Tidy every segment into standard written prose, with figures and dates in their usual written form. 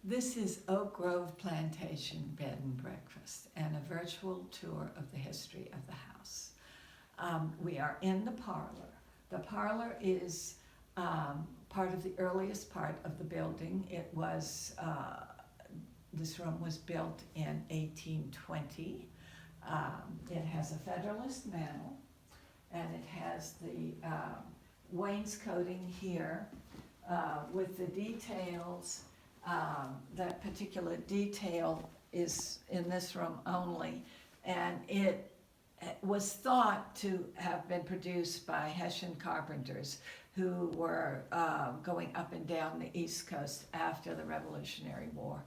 This is Oak Grove Plantation Bed and Breakfast and a virtual tour of the history of the house. We are in the parlor. The parlor is part of the earliest part of the building. This room was built in 1820. It has a Federalist mantel, and it has the wainscoting here with the details. That particular detail is in this room only, and it was thought to have been produced by Hessian carpenters who were going up and down the East Coast after the Revolutionary War,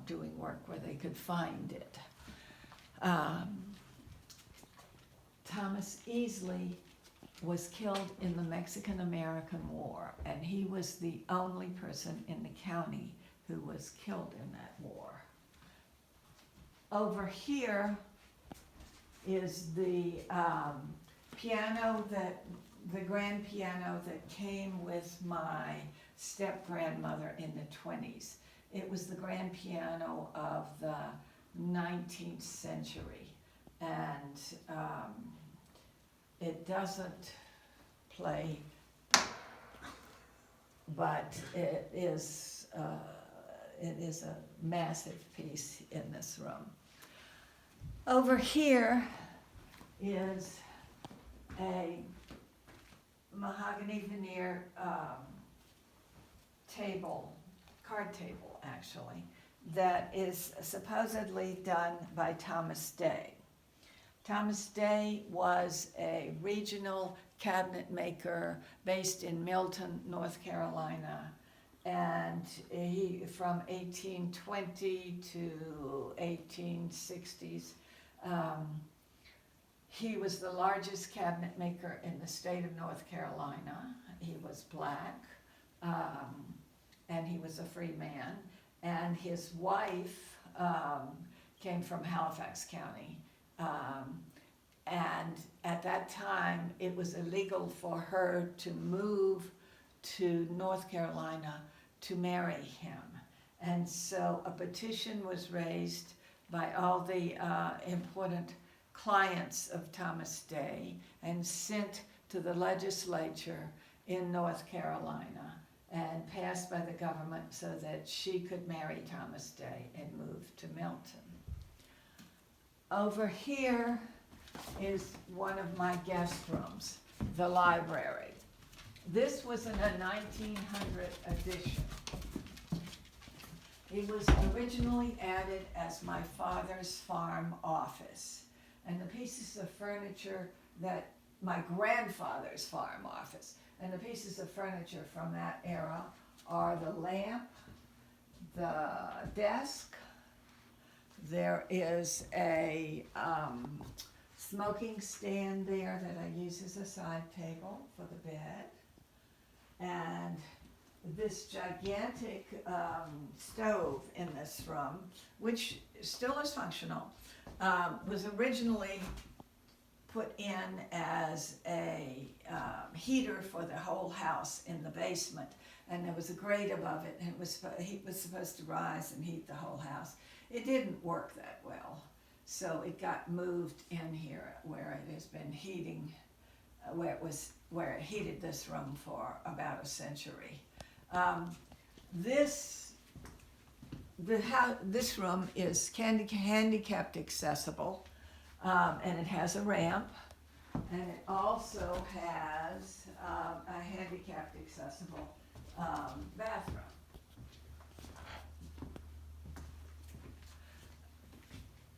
doing work where they could find it. Thomas Easley was killed in the Mexican-American War, and he was the only person in the county who was killed in that war. Over here is the piano, the grand piano that came with my step-grandmother in the 20s. It was the grand piano of the 19th century, and it doesn't play, but it is a massive piece in this room. Over here is a mahogany veneer card table actually, that is supposedly done by Thomas Day. Thomas Day was a regional cabinet maker based in Milton, North Carolina, and he, from 1820 to 1860s, he was the largest cabinet maker in the state of North Carolina. He was black, and he was a free man, and his wife came from Halifax County. And at that time, it was illegal for her to move to North Carolina to marry him. And so a petition was raised by all the important clients of Thomas Day and sent to the legislature in North Carolina and passed by the government so that she could marry Thomas Day and move to Milton. Over here is one of my guest rooms, the library. This was in a 1900 edition. It was originally added as my father's farm office, and the pieces of furniture that my grandfather's farm office, and the pieces of furniture from that era are the lamp, the desk. There is a smoking stand there that I use as a side table for the bed. And this gigantic stove in this room, which still is functional, was originally put in as a heater for the whole house in the basement. And there was a grate above it, and it was supposed to rise and heat the whole house. It didn't work that well, so it got moved in here where it has been heating, where it heated this room for about a century. This room is handicapped accessible, and it has a ramp, and it also has a handicapped accessible bathroom.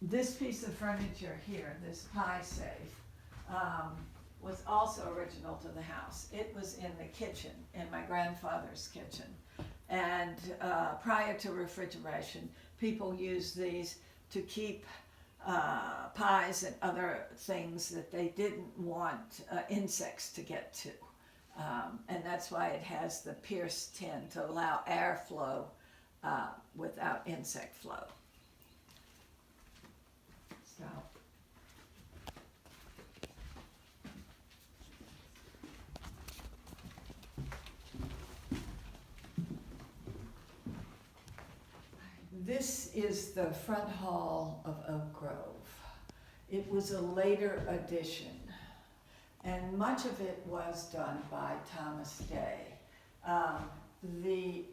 This piece of furniture here, this pie safe, was also original to the house. It was in the kitchen, in my grandfather's kitchen. And prior to refrigeration, people used these to keep pies and other things that they didn't want insects to get to. And that's why it has the pierced tin to allow airflow without insect flow. So. This is the front hall of Oak Grove. It was a later addition, and much of it was done by Thomas Day. The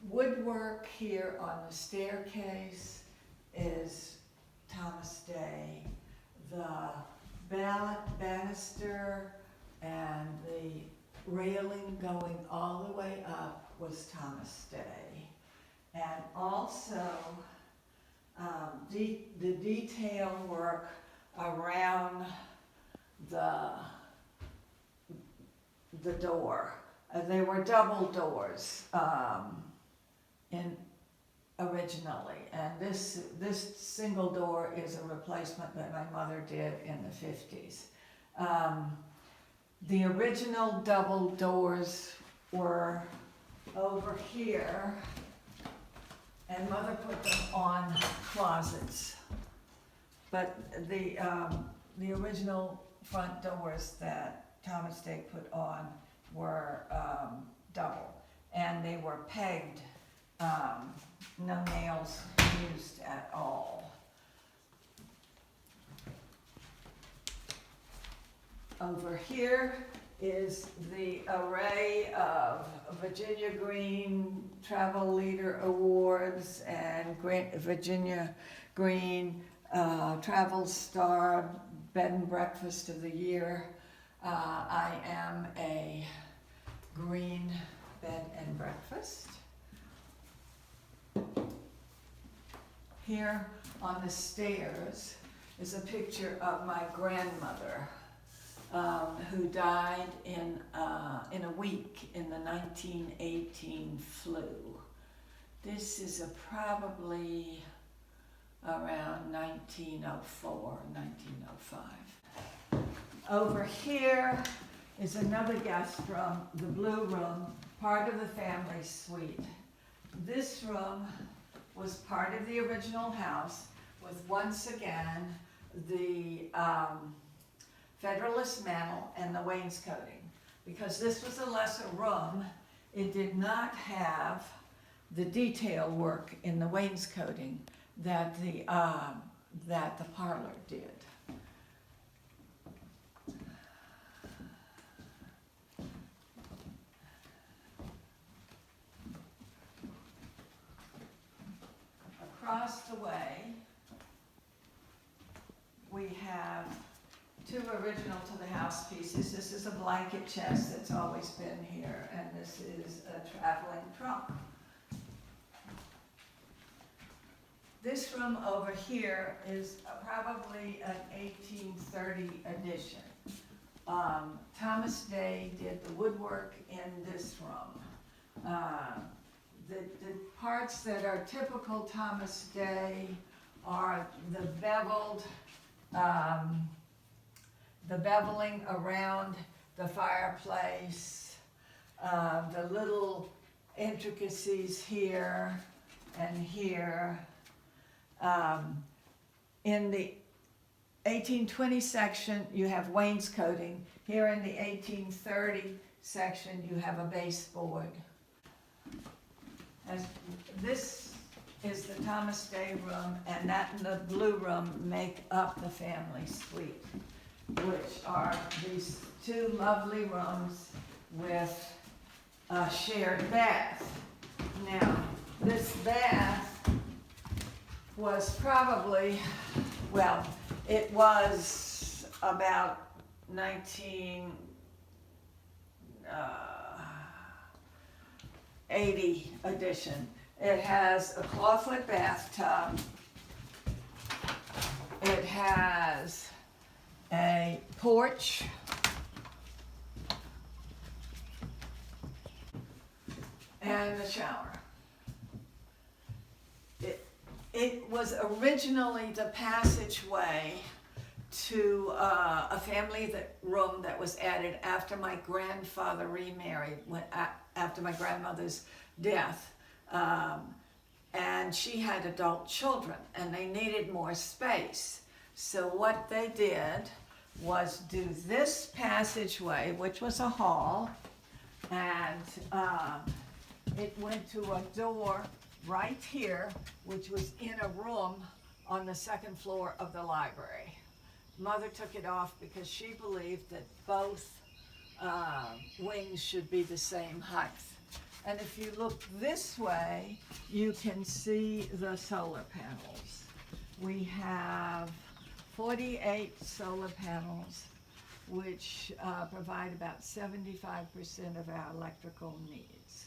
woodwork here on the staircase is Thomas Day. The banister and the railing going all the way up was Thomas Day. And also, the detail work around the door. They were double doors originally, and this single door is a replacement that my mother did in the 50s. The original double doors were over here, and Mother put them on closets. But the original front doors that Thomas Day put on were double, and they were pegged, no nails used at all. Over here is the array of Virginia Green Travel Leader Awards and Virginia Green Travel Star Bed and Breakfast of the Year. I am a green bed and breakfast. Here on the stairs is a picture of my grandmother, who died in a week in the 1918 flu. This is probably around 1904, 1905. Over here is another guest room, the blue room, part of the family suite. This room was part of the original house with, once again, the Federalist mantel and the wainscoting. Because this was a lesser room, it did not have the detail work in the wainscoting that the parlor did. Across the way, we have two original to the house pieces. This is a blanket chest that's always been here, and this is a traveling trunk. This room over here is probably an 1830 addition. Thomas Day did the woodwork in this room. The parts that are typical Thomas Day are the beveled, the beveling around the fireplace, the little intricacies here and here. In the 1820 section, you have wainscoting. Here in the 1830 section, you have a baseboard. As this is the Thomas Day room, and that and the blue room make up the family suite, which are these two lovely rooms with a shared bath. Now, this bath was probably, well, it was about 1980 edition. It has a clawfoot bathtub. It has a porch. And a shower. It was originally the passageway to a family room that was added after my grandfather remarried, after my grandmother's death. And she had adult children, and they needed more space. So what they did was do this passageway, which was a hall, and it went to a door right here, which was in a room on the second floor of the library. Mother took it off because she believed that both wings should be the same height. And if you look this way, you can see the solar panels. We have 48 solar panels, which provide about 75% of our electrical needs.